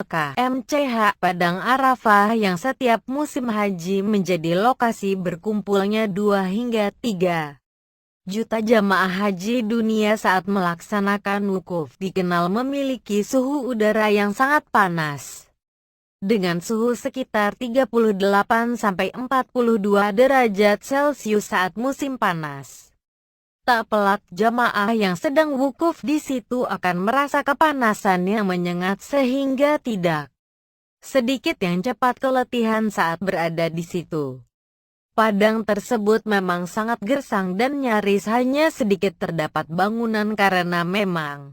Mekah, MCH, Padang Arafah yang setiap musim haji menjadi lokasi berkumpulnya 2 hingga 3 juta jamaah haji dunia saat melaksanakan wukuf, dikenal memiliki suhu udara yang sangat panas. Dengan suhu sekitar 38–42 derajat Celcius saat musim panas. Tak pelak jamaah yang sedang wukuf di situ akan merasa kepanasan yang menyengat sehingga tidak sedikit yang cepat keletihan saat berada di situ. Padang tersebut memang sangat gersang dan nyaris hanya sedikit terdapat bangunan karena memang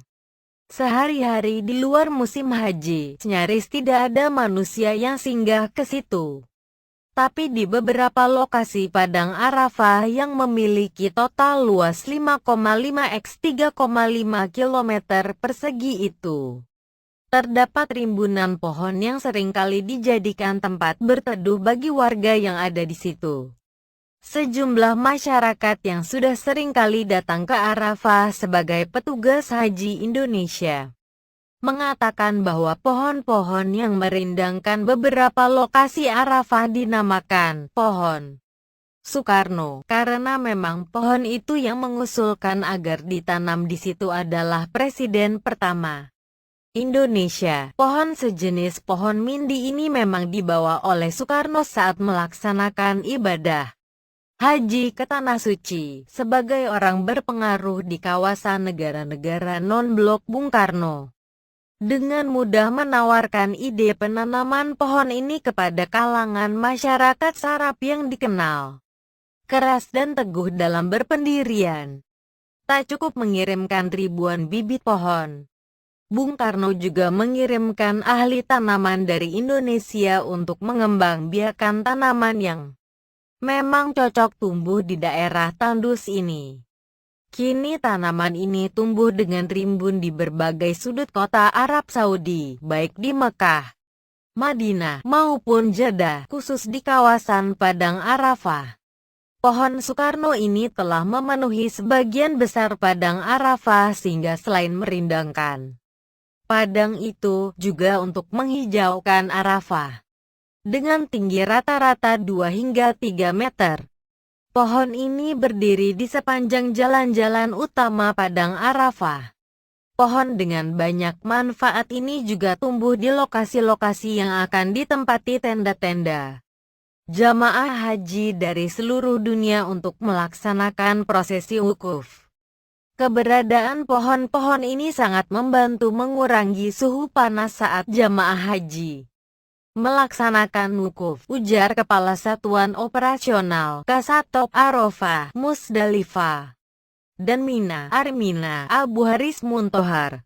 sehari-hari di luar musim haji, nyaris tidak ada manusia yang singgah ke situ. Tapi di beberapa lokasi Padang Arafah yang memiliki total luas 5,5 x 3,5 km persegi itu, terdapat rimbunan pohon yang seringkali dijadikan tempat berteduh bagi warga yang ada di situ. Sejumlah masyarakat yang sudah seringkali datang ke Arafah sebagai petugas haji Indonesia mengatakan bahwa pohon-pohon yang merindangkan beberapa lokasi Arafah dinamakan pohon Soekarno karena memang pohon itu yang mengusulkan agar ditanam di situ adalah Presiden pertama Indonesia. Pohon sejenis pohon mindi ini memang dibawa oleh Soekarno saat melaksanakan ibadah haji ke Tanah Suci sebagai orang berpengaruh di kawasan negara-negara non-blok Bung Karno. Dengan mudah menawarkan ide penanaman pohon ini kepada kalangan masyarakat Arab yang dikenal keras dan teguh dalam berpendirian. Tak cukup mengirimkan ribuan bibit pohon, Bung Karno juga mengirimkan ahli tanaman dari Indonesia untuk mengembangbiakan tanaman yang memang cocok tumbuh di daerah tandus ini. Kini tanaman ini tumbuh dengan rimbun di berbagai sudut kota Arab Saudi, baik di Mekah, Madinah, maupun Jeddah, khusus di kawasan Padang Arafah. Pohon Soekarno ini telah memenuhi sebagian besar Padang Arafah sehingga selain merindangkan padang itu, juga untuk menghijaukan Arafah. Dengan tinggi rata-rata 2 hingga 3 meter. Pohon ini berdiri di sepanjang jalan-jalan utama Padang Arafah. Pohon dengan banyak manfaat ini juga tumbuh di lokasi-lokasi yang akan ditempati tenda-tenda jamaah haji dari seluruh dunia untuk melaksanakan prosesi wukuf. Keberadaan pohon-pohon ini sangat membantu mengurangi suhu panas saat jamaah haji melaksanakan wukuf, ujar Kepala Satuan Operasional Kasatop Arafah, Musdalifah, dan Mina, Armina, Abu Haris Muntohar.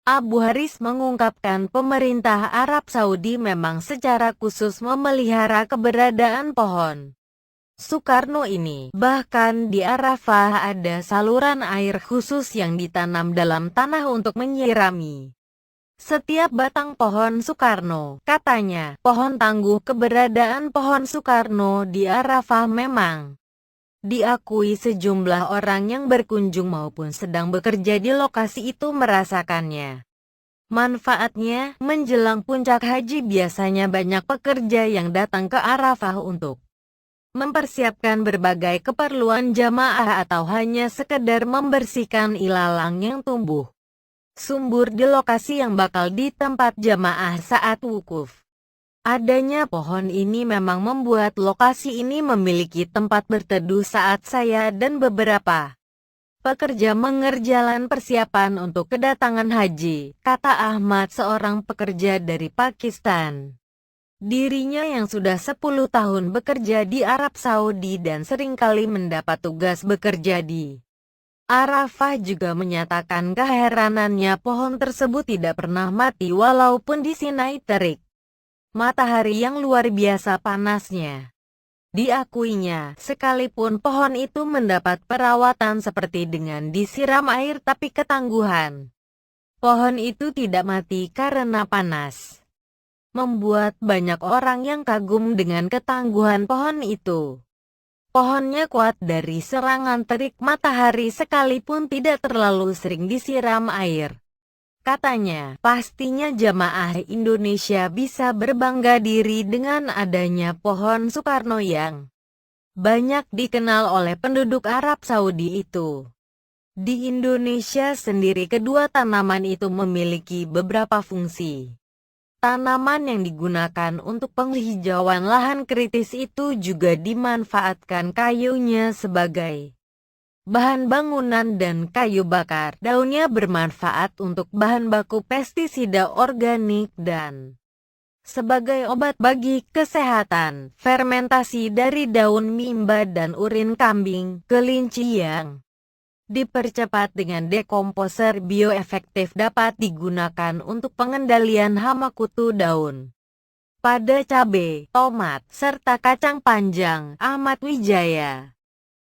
Abu Haris mengungkapkan pemerintah Arab Saudi memang secara khusus memelihara keberadaan pohon Soekarno ini. Bahkan di Arafah ada saluran air khusus yang ditanam dalam tanah untuk menyirami setiap batang pohon Soekarno. Katanya, pohon tangguh keberadaan pohon Soekarno di Arafah memang diakui sejumlah orang yang berkunjung maupun sedang bekerja di lokasi itu merasakannya. Manfaatnya, menjelang puncak haji biasanya banyak pekerja yang datang ke Arafah untuk mempersiapkan berbagai keperluan jamaah atau hanya sekedar membersihkan ilalang yang tumbuh sumbur di lokasi yang bakal ditempat jamaah saat wukuf. Adanya pohon ini memang membuat lokasi ini memiliki tempat berteduh saat saya dan beberapa pekerja mengerjakan persiapan untuk kedatangan haji, kata Ahmad, seorang pekerja dari Pakistan. Dirinya yang sudah 10 tahun bekerja di Arab Saudi dan seringkali mendapat tugas bekerja di Arafah juga menyatakan keheranannya pohon tersebut tidak pernah mati walaupun disinai terik matahari yang luar biasa panasnya. Diakuinya, sekalipun pohon itu mendapat perawatan seperti dengan disiram air tapi ketangguhan pohon itu tidak mati karena panas. Membuat banyak orang yang kagum dengan ketangguhan pohon itu. Pohonnya kuat dari serangan terik matahari sekalipun tidak terlalu sering disiram air. Katanya, pastinya jamaah Indonesia bisa berbangga diri dengan adanya pohon Soekarno yang banyak dikenal oleh penduduk Arab Saudi itu. Di Indonesia sendiri kedua tanaman itu memiliki beberapa fungsi. Tanaman yang digunakan untuk penghijauan lahan kritis itu juga dimanfaatkan kayunya sebagai bahan bangunan dan kayu bakar daunnya bermanfaat untuk bahan baku pestisida organik dan sebagai obat bagi kesehatan. Fermentasi dari daun mimba dan urin kambing, kelinci yang dipercepat dengan dekomposer bioefektif dapat digunakan untuk pengendalian hama kutu daun pada cabai, tomat, serta kacang panjang. Ahmad Wijaya.